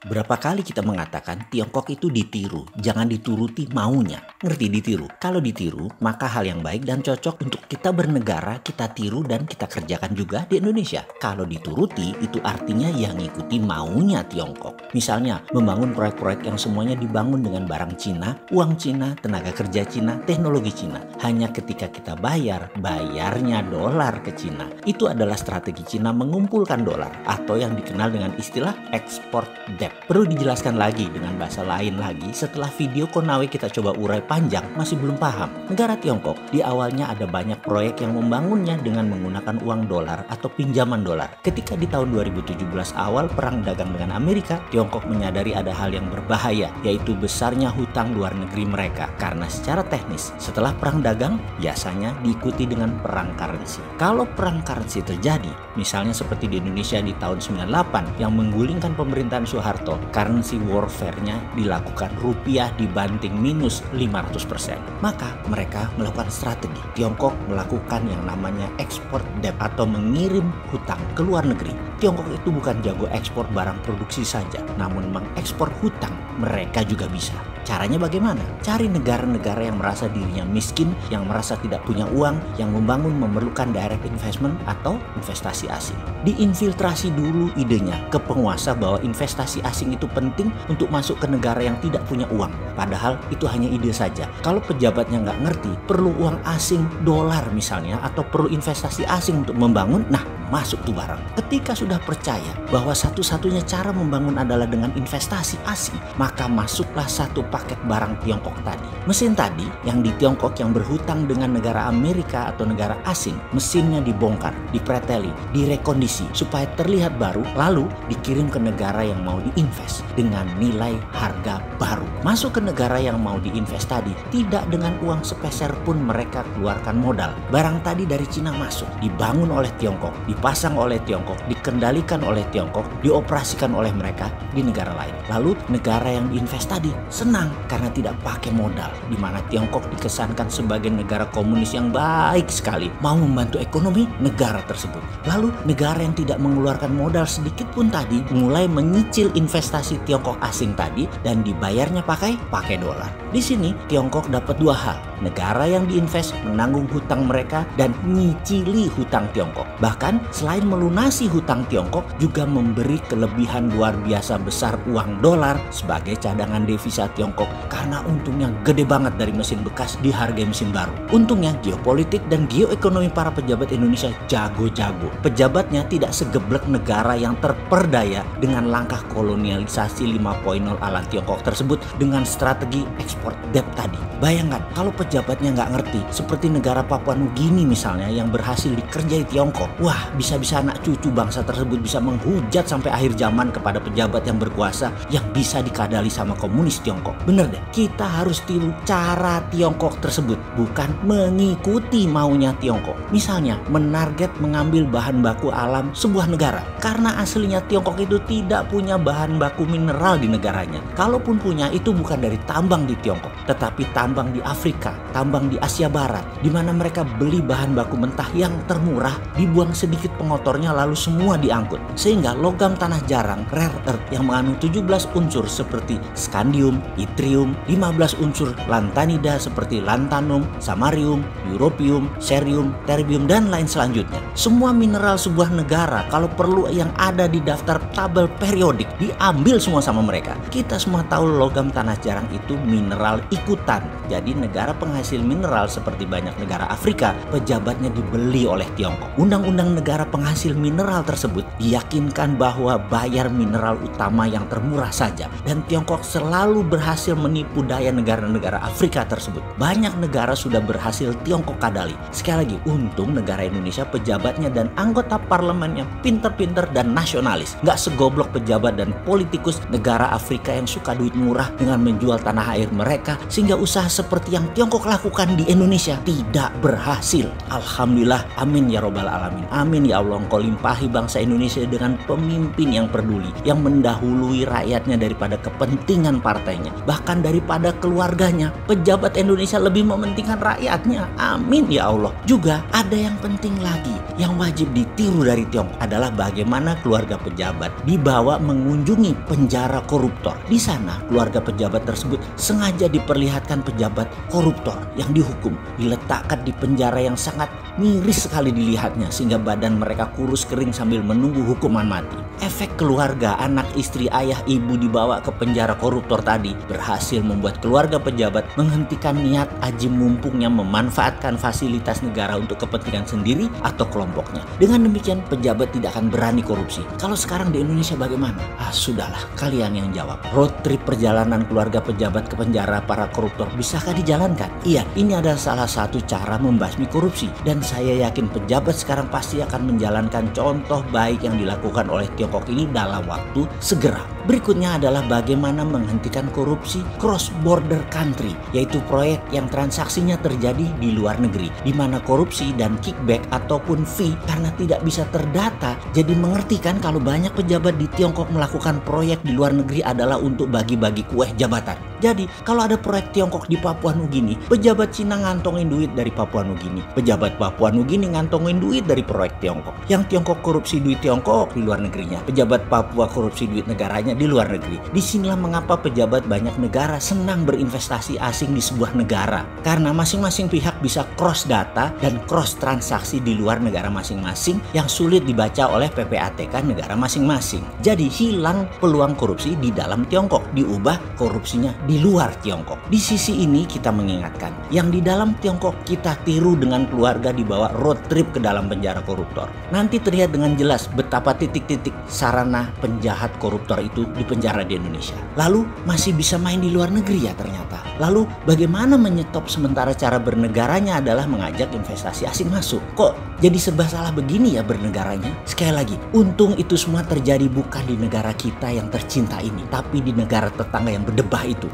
Berapa kali kita mengatakan Tiongkok itu ditiru, jangan dituruti maunya. Ngerti ditiru? Kalau ditiru, maka hal yang baik dan cocok untuk kita bernegara, kita tiru dan kita kerjakan juga di Indonesia. Kalau dituruti, itu artinya yang ngikuti maunya Tiongkok. Misalnya, membangun proyek-proyek yang semuanya dibangun dengan barang Cina, uang Cina, tenaga kerja Cina, teknologi Cina. Hanya ketika kita bayarnya dolar ke Cina. Itu adalah strategi Cina mengumpulkan dolar atau yang dikenal dengan istilah export debt. Perlu dijelaskan lagi dengan bahasa lain lagi, setelah video Konawe kita coba urai panjang masih belum paham. Negara Tiongkok di awalnya ada banyak proyek yang membangunnya dengan menggunakan uang dolar atau pinjaman dolar. Ketika di tahun 2017 awal perang dagang dengan Amerika, Tiongkok menyadari ada hal yang berbahaya, yaitu besarnya hutang luar negeri mereka. Karena secara teknis, setelah perang dagang biasanya diikuti dengan perang currency. Kalau perang currency terjadi, misalnya seperti di Indonesia di tahun 98 yang menggulingkan pemerintahan Soeharto, currency warfare-nya dilakukan rupiah dibanting minus 500%. Maka mereka melakukan strategi. Tiongkok melakukan yang namanya export debt atau mengirim hutang ke luar negeri. Tiongkok itu bukan jago ekspor barang produksi saja, namun mengekspor hutang mereka juga bisa. Caranya bagaimana? Cari negara-negara yang merasa dirinya miskin, yang merasa tidak punya uang, yang membangun memerlukan direct investment atau investasi asing. Diinfiltrasi dulu idenya ke penguasa bahwa investasi asing itu penting untuk masuk ke negara yang tidak punya uang. Padahal itu hanya ide saja. Kalau pejabatnya nggak ngerti, perlu uang asing, dolar misalnya, atau perlu investasi asing untuk membangun, nah masuk tuh barang. Ketika sudah percaya bahwa satu-satunya cara membangun adalah dengan investasi asing, maka masuklah satu paket barang Tiongkok tadi. Mesin tadi yang di Tiongkok yang berhutang dengan negara Amerika atau negara asing, mesinnya dibongkar, dipreteli, direkondisi supaya terlihat baru, lalu dikirim ke negara yang mau diinvest dengan nilai harga baru. Masuk ke negara yang mau diinvest tadi tidak dengan uang sepeser pun mereka keluarkan modal. Barang tadi dari Cina masuk, dibangun oleh Tiongkok, dipasang oleh Tiongkok, dikendalikan oleh Tiongkok, dioperasikan oleh mereka di negara lain. Lalu negara yang diinvest tadi senang karena tidak pakai modal, di mana Tiongkok dikesankan sebagai negara komunis yang baik sekali, mau membantu ekonomi negara tersebut. Lalu negara yang tidak mengeluarkan modal sedikit pun tadi mulai menyicil investasi Tiongkok asing tadi dan dibayarnya pakai dolar. Di sini Tiongkok dapat dua hal. Negara yang diinvest menanggung hutang mereka dan nyicili hutang Tiongkok. Bahkan selain melunasi hutang Tiongkok juga memberi kelebihan luar biasa besar uang dolar sebagai cadangan devisa Tiongkok karena untungnya gede banget dari mesin bekas dihargai mesin baru. Untungnya geopolitik dan geoekonomi para pejabat Indonesia jago-jago. Pejabatnya tidak segeblek negara yang terperdaya dengan langkah kolonialisasi 5.0 ala Tiongkok tersebut dengan strategi ekspor debt tadi. Bayangkan kalau pejabatnya nggak ngerti, seperti negara Papua Nugini misalnya yang berhasil dikerjai Tiongkok. Wah, bisa-bisa anak cucu bangsa tersebut bisa menghujat sampai akhir zaman kepada pejabat yang berkuasa yang bisa dikadali sama komunis Tiongkok. Bener deh, kita harus tiru cara Tiongkok tersebut, bukan mengikuti maunya Tiongkok. Misalnya, menarget mengambil bahan baku alam sebuah negara. Karena aslinya Tiongkok itu tidak punya bahan baku mineral di negaranya. Kalaupun punya, itu bukan dari tambang di Tiongkok, tetapi tambang di Afrika, tambang di Asia Barat, di mana mereka beli bahan baku mentah yang termurah, dibuang sedikit pengotornya lalu semua diangkut. Sehingga logam tanah jarang, rare earth yang mengandung 17 unsur seperti scandium, yttrium, 15 unsur lantanida seperti lanthanum, samarium, europium, cerium, terbium, dan lain selanjutnya. Semua mineral sebuah negara kalau perlu yang ada di daftar tabel periodik diambil semua sama mereka. Kita semua tahu logam tanah jarang itu mineral ikutan. Jadi negara penghasil mineral seperti banyak negara Afrika, pejabatnya dibeli oleh Tiongkok. Undang-undang negara penghasil mineral tersebut diyakinkan bahwa bayar mineral utama yang termurah saja. Dan Tiongkok selalu berhasil menipu daya negara-negara Afrika tersebut. Banyak negara sudah berhasil Tiongkok kadali. Sekali lagi, untung negara Indonesia pejabatnya dan anggota parlemennya pinter-pinter dan nasionalis. Nggak segoblok pejabat dan politikus negara Afrika yang suka duit murah dengan menjual tanah air mereka, sehingga usaha seperti yang Tiongkok lakukan di Indonesia tidak berhasil. Alhamdulillah, amin ya robbal alamin. Amin ya Allah, engkau limpahi bangsa Indonesia dengan pemimpin yang peduli, yang mendahului rakyatnya daripada kepentingan partainya, bahkan daripada keluarganya. Pejabat Indonesia lebih mementingkan rakyatnya. Amin ya Allah. Juga ada yang penting lagi yang wajib ditiru dari Tiongkok adalah bagaimana keluarga pejabat dibawa mengunjungi penjara koruptor. Di sana keluarga pejabat tersebut sengaja diperlihatkan pejabat koruptor yang dihukum, diletakkan di penjara yang sangat miris sekali dilihatnya sehingga badan mereka kurus kering sambil menunggu hukuman mati. Efek keluarga, anak, istri, ayah, ibu dibawa ke penjara koruptor tadi berhasil membuat keluarga pejabat menghentikan niat aji mumpungnya memanfaatkan fasilitas negara untuk kepentingan sendiri atau kelompoknya. Dengan demikian pejabat tidak akan berani korupsi. Kalau sekarang di Indonesia bagaimana? Sudahlah, kalian yang jawab. Road trip perjalanan keluarga pejabat ke penjara para koruptor bisakah dijalankan? Iya, ini adalah salah satu cara membasmi korupsi dan saya yakin pejabat sekarang pasti akan menjalankan contoh baik yang dilakukan oleh Tiongkok ini dalam waktu segera. Berikutnya adalah bagaimana menghentikan korupsi cross border country, yaitu proyek yang transaksinya terjadi di luar negeri, di mana korupsi dan kickback ataupun fee karena tidak bisa terdata. Jadi mengerti kan kalau banyak pejabat di Tiongkok melakukan proyek di luar negeri adalah untuk bagi-bagi kue jabatan. Jadi kalau ada proyek Tiongkok di Papua Nugini, pejabat Cina ngantongin duit dari Papua Nugini, pejabat Papua Nugini ngantongin duit dari proyek Tiongkok. Yang Tiongkok korupsi duit Tiongkok di luar negerinya, pejabat Papua korupsi duit negaranya di luar negeri. Disinilah mengapa pejabat banyak negara senang berinvestasi asing di sebuah negara, karena masing-masing pihak bisa cross data dan cross transaksi di luar negara masing-masing yang sulit dibaca oleh PPATK negara masing-masing. Jadi hilang peluang korupsi di dalam Tiongkok, diubah korupsinya di luar Tiongkok. Di sisi ini kita mengingatkan, yang di dalam Tiongkok kita tiru dengan keluarga dibawa road trip ke dalam penjara koruptor. Nanti terlihat dengan jelas betapa titik-titik sarana penjahat koruptor itu di penjara di Indonesia. Lalu masih bisa main di luar negeri ya ternyata. Lalu bagaimana menyetop sementara cara bernegaranya adalah mengajak investasi asing masuk? Kok jadi serba salah begini ya bernegaranya? Sekali lagi, untung itu semua terjadi bukan di negara kita yang tercinta ini, tapi di negara tetangga yang berdebah itu.